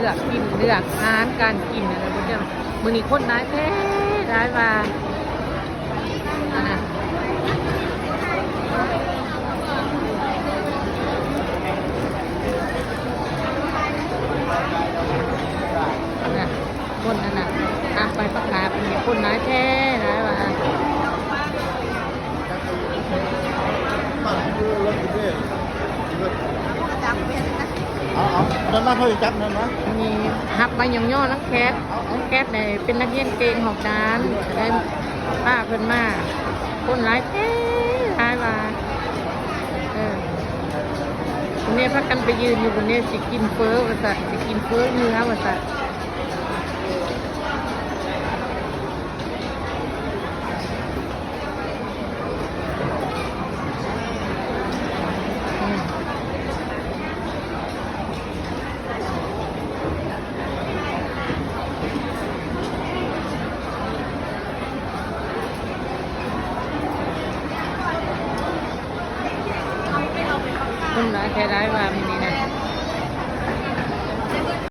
อกกินเลือกอาหารการกินอะไรพวกนี้มื้อนี้คนร้ายแท้ร้ายว่าอันนั้นคนนั่นน่ะไปประกาศเป็นคนร้ายแท้ร้ายว่านั่นมาเพื่อจับนั่นนะมีหับใบย่องๆน้องแคทเนี่ยเป็นนักเรียนเก่งหอกจานได้ป้าเพิ่นมาคนร้ายแท้ร้ายว่าคนนี้พักกันไปยืนอยู่คนนี้สิกินเฟ้อว่าสัตว์สิกินเฟ้อเนื้อว่าสัตว์คนร้ายแท้ร้ายว่ามี